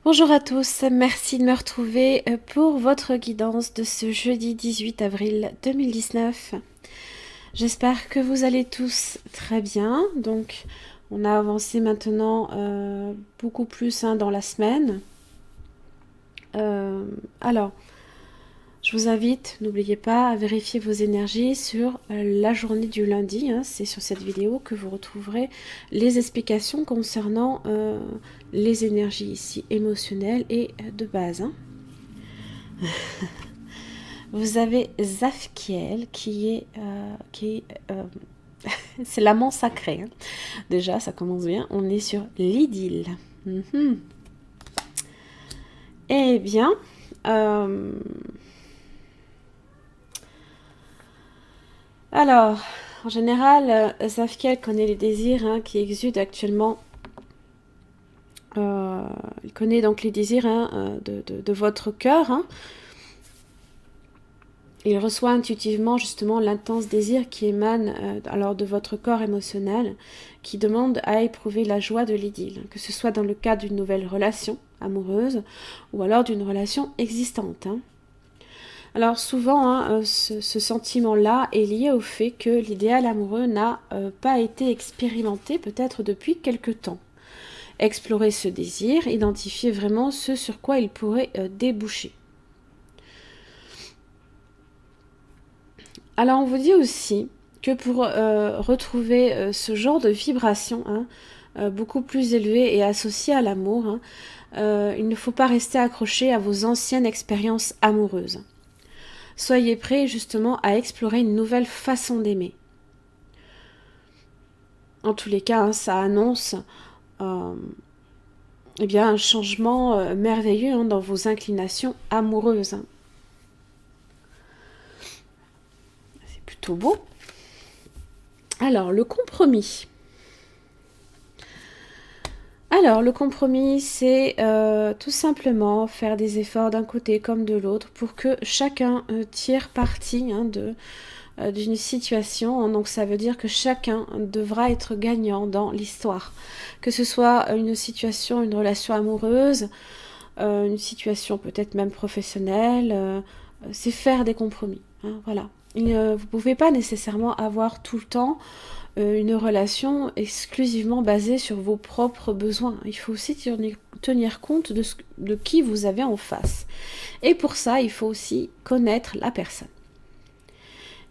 Bonjour à tous, merci de me retrouver pour votre guidance de ce jeudi 18 avril 2019. J'espère que vous allez tous très bien. Donc, on a avancé maintenant beaucoup plus dans la semaine. Alors, je vous invite, n'oubliez pas, à vérifier vos énergies sur la journée du lundi. C'est sur cette vidéo que vous retrouverez les explications concernant les énergies ici émotionnelles et de base. Vous avez Zafkiel qui est c'est l'amant sacré. Déjà, ça commence bien. On est sur l'idylle. Eh bien, alors, en général, Zafkiel connaît les désirs qui exudent actuellement. Il connaît donc les désirs de votre cœur. Il reçoit intuitivement justement l'intense désir qui émane alors de votre corps émotionnel, qui demande à éprouver la joie de l'idylle, que ce soit dans le cadre d'une nouvelle relation amoureuse ou alors d'une relation existante. Alors souvent, ce sentiment-là est lié au fait que l'idéal amoureux n'a pas été expérimenté peut-être depuis quelque temps. Explorer ce désir, identifier vraiment ce sur quoi il pourrait déboucher. Alors on vous dit aussi que pour retrouver ce genre de vibration beaucoup plus élevée et associée à l'amour, il ne faut pas rester accroché à vos anciennes expériences amoureuses. Soyez prêts justement à explorer une nouvelle façon d'aimer. En tous les cas, ça annonce eh bien, un changement merveilleux dans vos inclinations amoureuses. C'est plutôt beau. Alors, le compromis. Alors, le compromis, c'est tout simplement faire des efforts d'un côté comme de l'autre pour que chacun tire parti d'une situation. Donc, ça veut dire que chacun devra être gagnant dans l'histoire. Que ce soit une situation, une relation amoureuse, une situation peut-être même professionnelle, c'est faire des compromis. Voilà. Vous ne pouvez pas nécessairement avoir tout le temps une relation exclusivement basée sur vos propres besoins. Il faut aussi tenir compte de qui vous avez en face. Et pour ça, il faut aussi connaître la personne.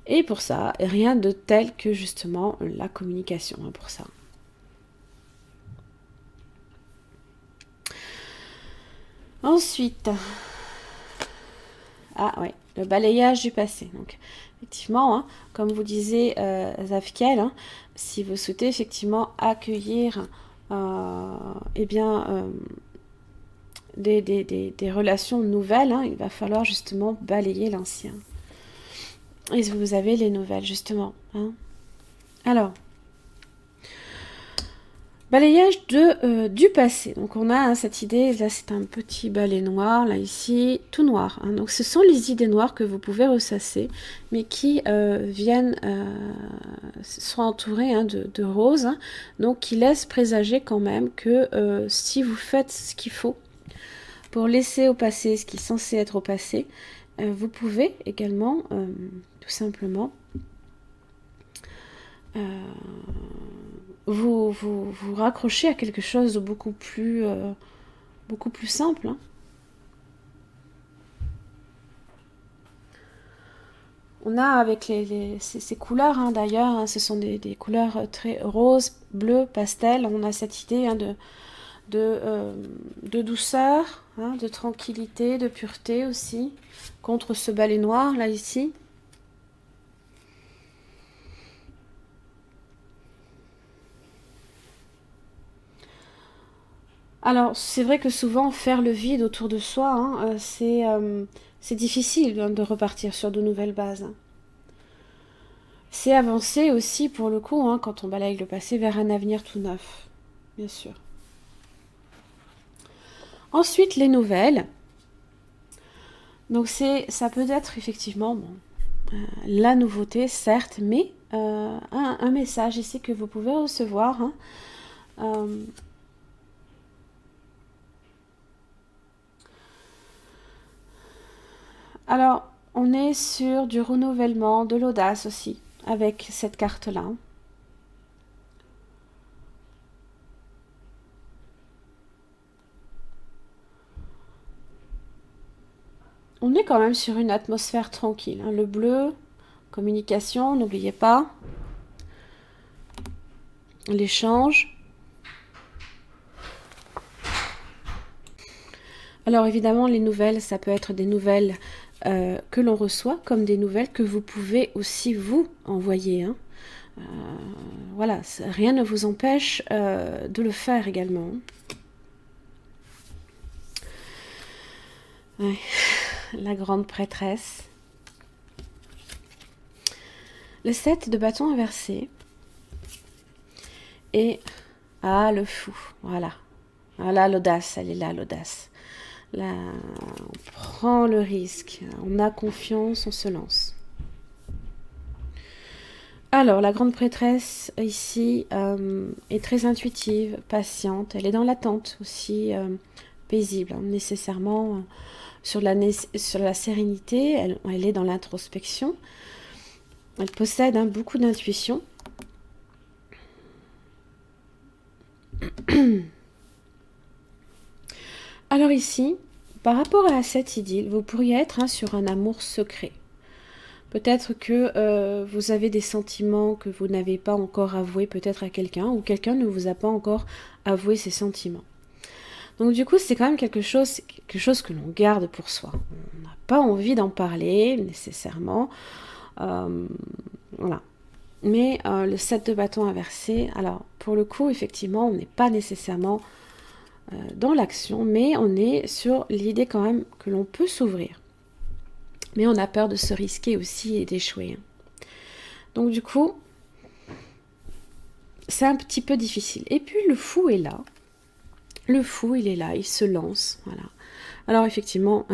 Et pour ça, rien de tel que justement la communication pour ça. Ensuite, le balayage du passé. Donc, effectivement, comme vous disiez, Zafkiel, si vous souhaitez effectivement accueillir des relations nouvelles, il va falloir justement balayer l'ancien. Et vous avez les nouvelles, justement. Alors, balayage du passé. Donc on a cette idée, là c'est un petit balai noir, là ici, tout noir. Donc ce sont les idées noires que vous pouvez ressasser, mais qui sont entourées de roses, donc qui laissent présager quand même que si vous faites ce qu'il faut pour laisser au passé ce qui est censé être au passé, vous pouvez également tout simplement vous raccrocher à quelque chose de beaucoup plus simple. On a avec ces couleurs d'ailleurs, ce sont des couleurs très roses, bleues, pastel. On a cette idée de douceur, de tranquillité, de pureté aussi, contre ce balai noir là ici. Alors, c'est vrai que souvent, faire le vide autour de soi, hein, c'est difficile hein, de repartir sur de nouvelles bases. Hein. C'est avancer aussi, pour le coup, hein, quand on balaye le passé vers un avenir tout neuf, bien sûr. Ensuite, les nouvelles. Donc, ça peut être effectivement la nouveauté, certes, mais un message ici que vous pouvez recevoir. Hein, alors, on est sur du renouvellement, de l'audace aussi, avec cette carte-là. On est quand même sur une atmosphère tranquille. Hein. Le bleu, communication, n'oubliez pas. L'échange. Alors évidemment, les nouvelles, ça peut être des nouvelles que l'on reçoit, comme des nouvelles que vous pouvez aussi vous envoyer. Hein. Voilà, rien ne vous empêche de le faire également. Ouais. La grande prêtresse. Le 7 de bâton inversé. Et le fou, voilà. Voilà l'audace, elle est là, l'audace. Là, on prend le risque, on a confiance, on se lance. Alors, la grande prêtresse, ici, est très intuitive, patiente. Elle est dans l'attente aussi, paisible, hein, nécessairement. Sur la sérénité, elle est dans l'introspection. Elle possède beaucoup d'intuition. Alors ici, par rapport à cette idylle, vous pourriez être sur un amour secret. Peut-être que vous avez des sentiments que vous n'avez pas encore avoués peut-être à quelqu'un, ou quelqu'un ne vous a pas encore avoué ses sentiments. Donc du coup, c'est quand même quelque chose que l'on garde pour soi. On n'a pas envie d'en parler nécessairement. Voilà. Mais le 7 de bâton inversé, alors pour le coup, effectivement, on n'est pas nécessairement dans l'action, mais on est sur l'idée quand même que l'on peut s'ouvrir. Mais on a peur de se risquer aussi et d'échouer. Donc du coup, c'est un petit peu difficile. Et puis le fou est là. Le fou, il est là, il se lance. Voilà. Alors effectivement,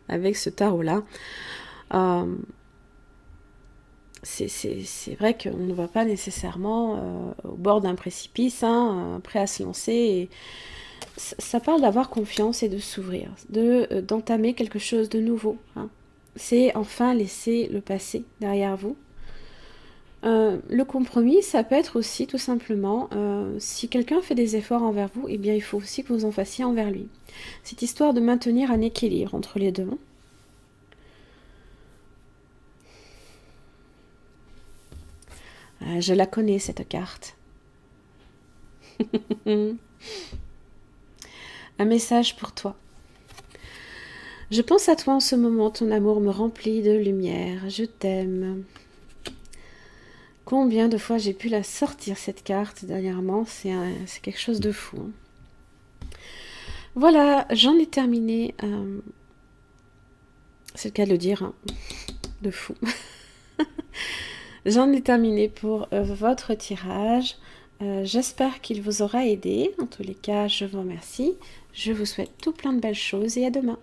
avec ce tarot-là, c'est vrai qu'on ne va pas nécessairement au bord d'un précipice, prêt à se lancer. Et ça parle d'avoir confiance et de s'ouvrir, d'entamer quelque chose de nouveau. Hein. C'est enfin laisser le passé derrière vous. Le compromis, ça peut être aussi tout simplement, si quelqu'un fait des efforts envers vous, eh bien il faut aussi que vous en fassiez envers lui. C'est histoire de maintenir un équilibre entre les deux. Je la connais cette carte. Un message pour toi. Je pense à toi en ce moment, ton amour me remplit de lumière, je t'aime. Combien de fois j'ai pu la sortir cette carte dernièrement, c'est quelque chose de fou. Hein. Voilà, j'en ai terminé. C'est le cas de le dire, hein. De fou. J'en ai terminé pour votre tirage. J'espère qu'il vous aura aidé. En tous les cas, je vous remercie. Je vous souhaite tout plein de belles choses et à demain.